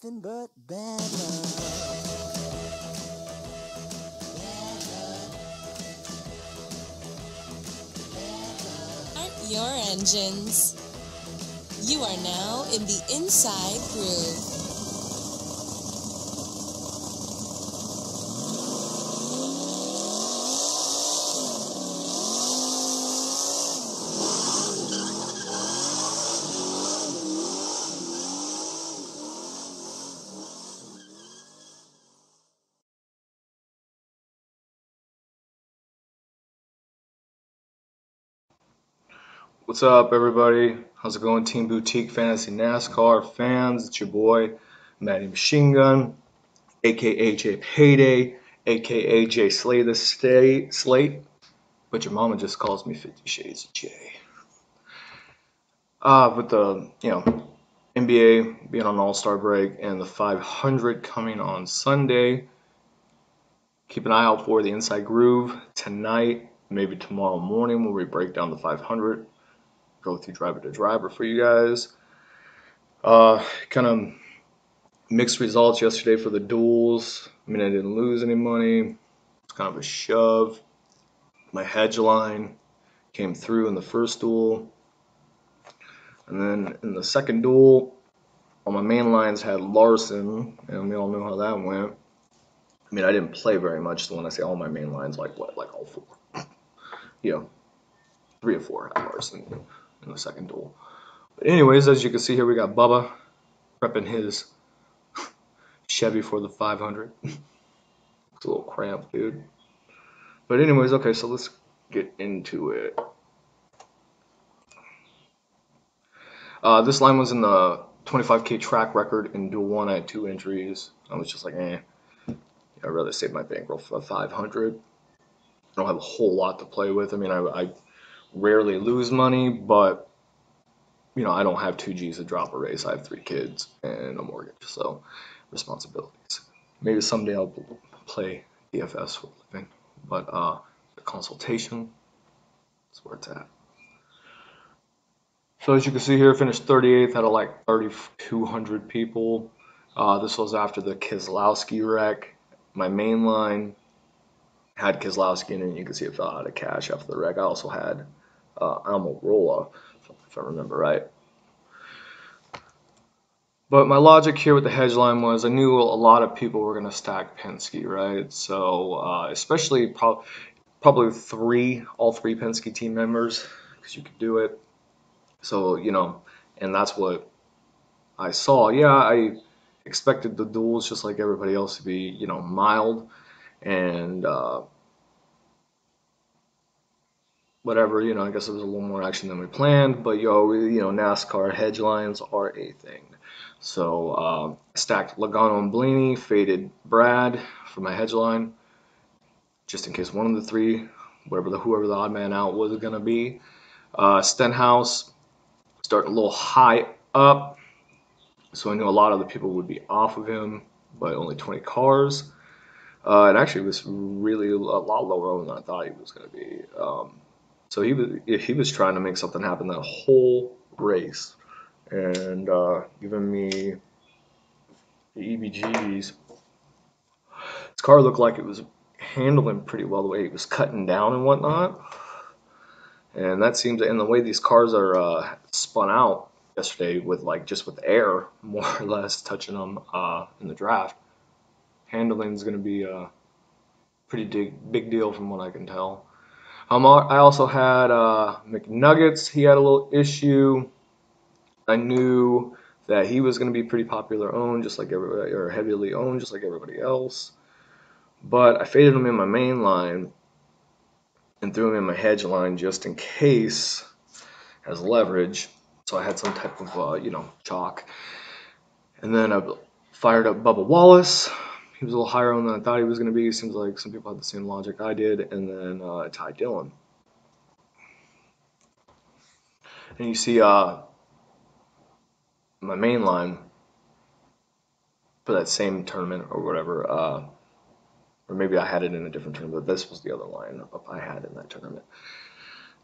nothing but bad luck. Start your engines. You are now in the inside groove. What's up, everybody? How's it going, Team Boutique Fantasy NASCAR fans? It's your boy, Matty Machine Gun, aka J Payday, aka J Slay the Slate, but your mama just calls me 50 Shades of J. With the NBA being on All-Star break and the 500 coming on Sunday, keep an eye out for the Inside Groove tonight, maybe tomorrow morning, where we break down the 500. Go through driver to driver for you guys. Kind of mixed results yesterday for the duels. I mean, I didn't lose any money. It's kind of a shove. My hedge line came through in the first duel. And then in the second duel, all my main lines had Larson, and we all know how that went. I mean, I didn't play very much, so when I say all my main lines, like what? Like all four. 3 or 4 had Larson in the second duel. But anyways, as you can see here, we got Bubba prepping his Chevy for the 500. It's a little cramped, dude. But anyways, okay, so let's get into it. This line was in the 25K track record. In duel 1, I had 2 entries. I was just like, I'd rather save my bankroll for the 500. I don't have a whole lot to play with. I mean, I rarely lose money, but I don't have 2 G's to drop a race. I have 3 kids and a mortgage, so responsibilities. Maybe someday I'll play DFS for a living, but the consultation is where it's at. So as you can see here, finished 38th out of like 3,200 people. This was after the Keselowski wreck. My main line had Keselowski in it, and you can see it fell out of cash after the wreck. I also had Almirola, if I remember right. But my logic here with the hedge line was I knew a lot of people were going to stack Penske, right? So especially probably all three Penske team members, because you could do it. So, and that's what I saw. Yeah, I expected the duels, just like everybody else, to be, mild and whatever, I guess there was a little more action than we planned, but NASCAR hedge lines are a thing. So stacked Logano and Blaney, faded Brad for my hedge line, just in case one of the 3, whoever the odd man out was gonna be. Stenhouse starting a little high up, so I knew a lot of the people would be off of him, but only 20 cars. It actually was really a lot lower than I thought he was gonna be. So he was trying to make something happen that whole race, and giving me the EBGs. His car looked like it was handling pretty well the way he was cutting down and whatnot, and that seems, and the way these cars are spun out yesterday with just with air more or less touching them in the draft, handling is going to be a pretty big deal from what I can tell. I also had McNuggets. He had a little issue. I knew that he was going to be pretty popular owned, just like everybody, or heavily owned, just like everybody else. But I faded him in my main line and threw him in my hedge line just in case as leverage. So I had some type of chalk. And then I fired up Bubba Wallace. He was a little higher on than I thought he was going to be. Seems like some people had the same logic I did. And then Ty Dillon. And you see my main line for that same tournament or whatever, or maybe I had it in a different tournament, but this was the other line I had in that tournament.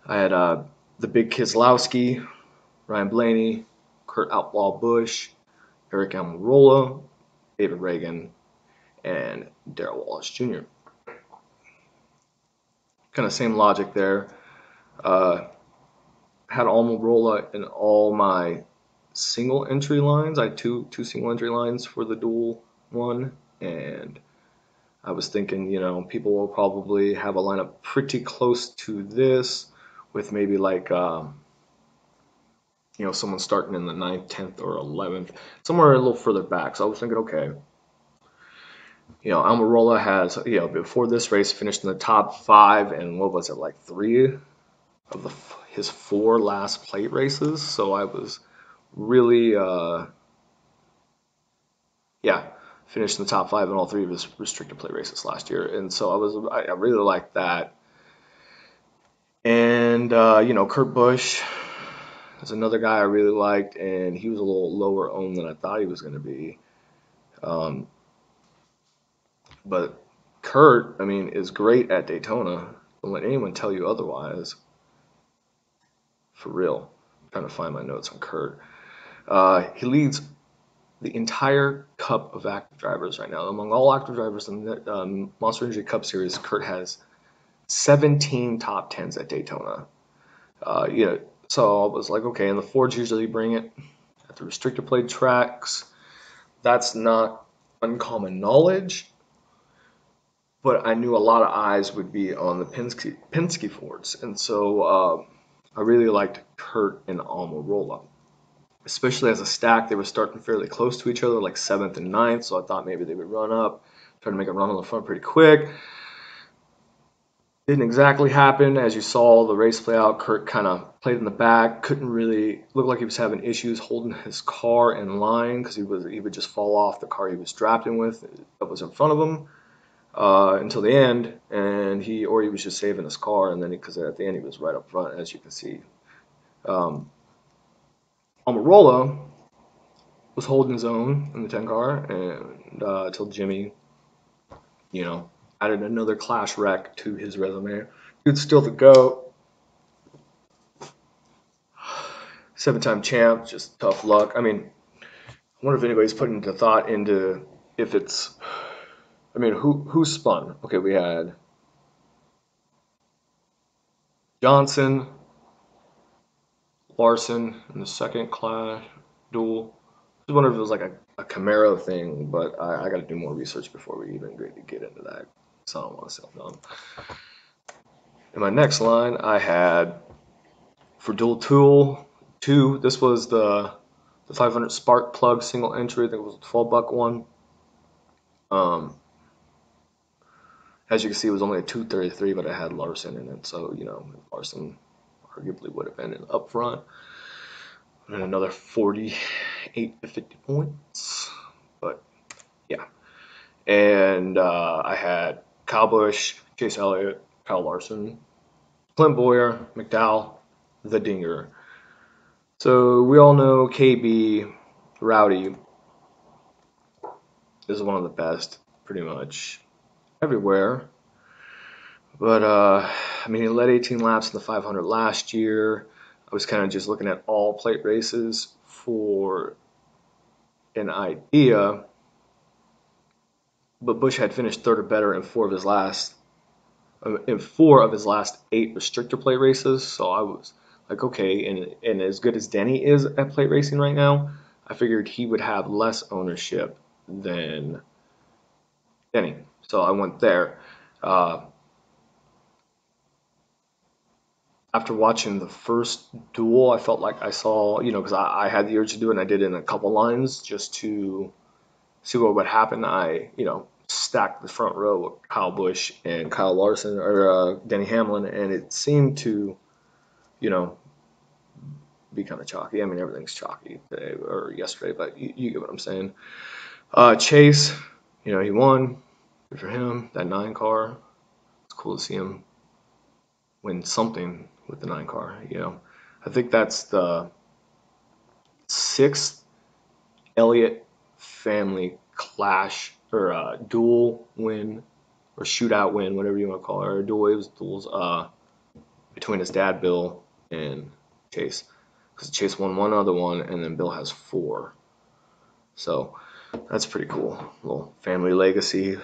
I had the big Keselowski, Ryan Blaney, Kurt Outlaw Busch, Eric Almirola, David Reagan, and Darrell Wallace Jr. Kind of same logic there. Had Almirola in all my single entry lines. I had two single entry lines for the dual one, and I was thinking, people will probably have a lineup pretty close to this, with maybe like someone starting in the 9th, 10th, or 11th, somewhere a little further back. So I was thinking, okay, Almirola has, before this race, finished in the top 5, and what was it, like 3 of his 4 last plate races. So I was really, finished in the top 5 in all 3 of his restricted plate races last year, and so I really liked that. And Kurt Busch is another guy I really liked, and he was a little lower owned than I thought he was going to be. But Kurt, I mean, is great at Daytona. Don't let anyone tell you otherwise. For real. I'm trying to find my notes on Kurt. He leads the entire Cup of active drivers right now. Among all active drivers in the Monster Energy Cup Series, Kurt has 17 top 10s at Daytona. So I was like, okay, and the Fords usually bring it at the restricted plate tracks. That's not uncommon knowledge, but I knew a lot of eyes would be on the Penske Fords, and so I really liked Kurt and Almirola, especially as a stack. They were starting fairly close to each other, like 7th and 9th, so I thought maybe they would run up, try to make a run on the front pretty quick. Didn't exactly happen. As you saw the race play out, Kurt kind of played in the back, couldn't really look like he was having issues holding his car in line, because he would just fall off the car he was drafting with that was in front of him until the end, and he was just saving his car, and then because at the end he was right up front, as you can see. Almirola was holding his own in the 10 car, and until Jimmy, added another clash wreck to his resume. Dude's still the GOAT. 7-time champ, just tough luck. I mean, I wonder if anybody's putting into thought into if it's, I mean, who spun? Okay, we had Johnson, Larson in the second clash duel. I wonder if it was like a Camaro thing, but I got to do more research before we even get into that, so I don't want to sound dumb. In my next line, I had for dual tool 2. This was the 500 spark plug single entry. I think it was a $12 one. As you can see, it was only a 233, but it had Larson in it, so Larson arguably would have been up front. And another 48 to 50 points, but yeah. And I had Kyle Busch, Chase Elliott, Kyle Larson, Clint Boyer, McDowell, the Dinger. So we all know KB Rowdy is one of the best pretty much everywhere. But I mean, he led 18 laps in the 500 last year. I was kind of just looking at all plate races for an idea. But Busch had finished 3rd or better in 4 of his last 8 restrictor plate races. So I was like, okay, and as good as Denny is at plate racing right now, I figured he would have less ownership than Denny. So I went there. After watching the first duel, I felt like I saw, because I had the urge to do it, and I did it in a couple lines just to see what would happen. I, stacked the front row with Kyle Busch and Kyle Larson, or Denny Hamlin, and it seemed to, be kind of chalky. I mean, everything's chalky today or yesterday, but you get what I'm saying. Chase, he won. Good for him. That 9 car. It's cool to see him win something with the 9 car. I think that's the 6th Elliott family clash or duel win or shootout win, whatever you want to call it, or duel. It was duels between his dad Bill and Chase, because Chase won one other one, and then Bill has 4. So that's pretty cool. A little family legacy.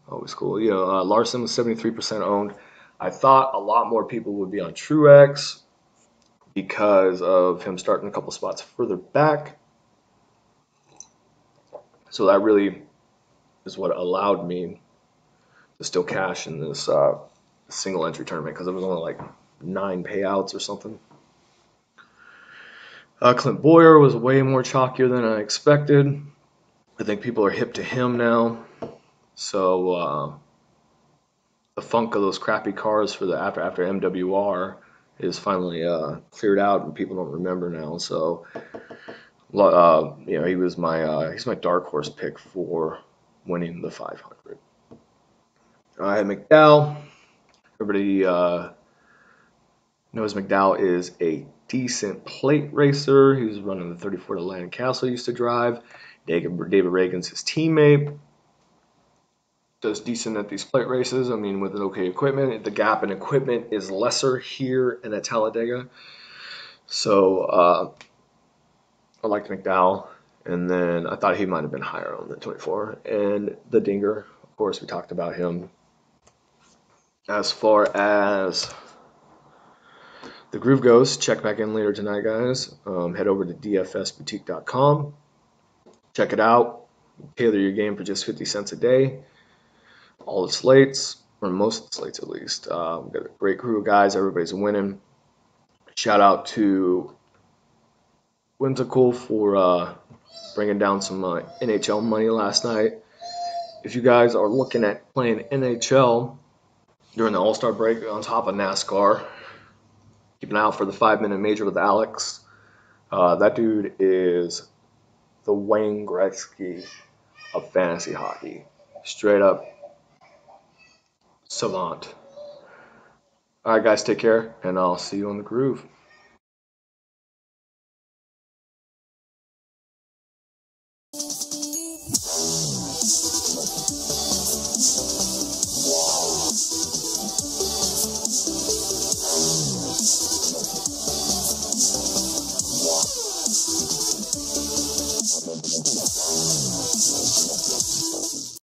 Always cool. You know, Larson was 73% owned. I thought a lot more people would be on Truex because of him starting a couple spots further back. So that really is what allowed me to still cash in this single entry tournament because it was only like 9 payouts or something. Clint Boyer was way more chalkier than I expected. I think people are hip to him now. So the funk of those crappy cars for the after MWR is finally cleared out, and people don't remember now. So you know, he's my dark horse pick for winning the 500. I had McDowell. Everybody knows McDowell is a decent plate racer. He was running the 34 that Landon Castle used to drive. David Reagan's his teammate. Does decent at these plate races. I mean, with an okay equipment. The gap in equipment is lesser here and at Talladega. So I liked McDowell. And then I thought he might have been higher on the 24. And the Dinger, of course, we talked about him. As far as the groove goes, check back in later tonight, guys. Head over to dfsboutique.com. Check it out. Tailor your game for just 50 cents a day. All the slates, or most of the slates at least. We've got a great crew of guys. Everybody's winning. Shout out to Whimsical for bringing down some NHL money last night. If you guys are looking at playing NHL during the All-Star break on top of NASCAR, keep an eye out for the 5-minute major with Alex. That dude is the Wayne Gretzky of fantasy hockey. Straight up savant. All right, guys, take care, and I'll see you on the groove.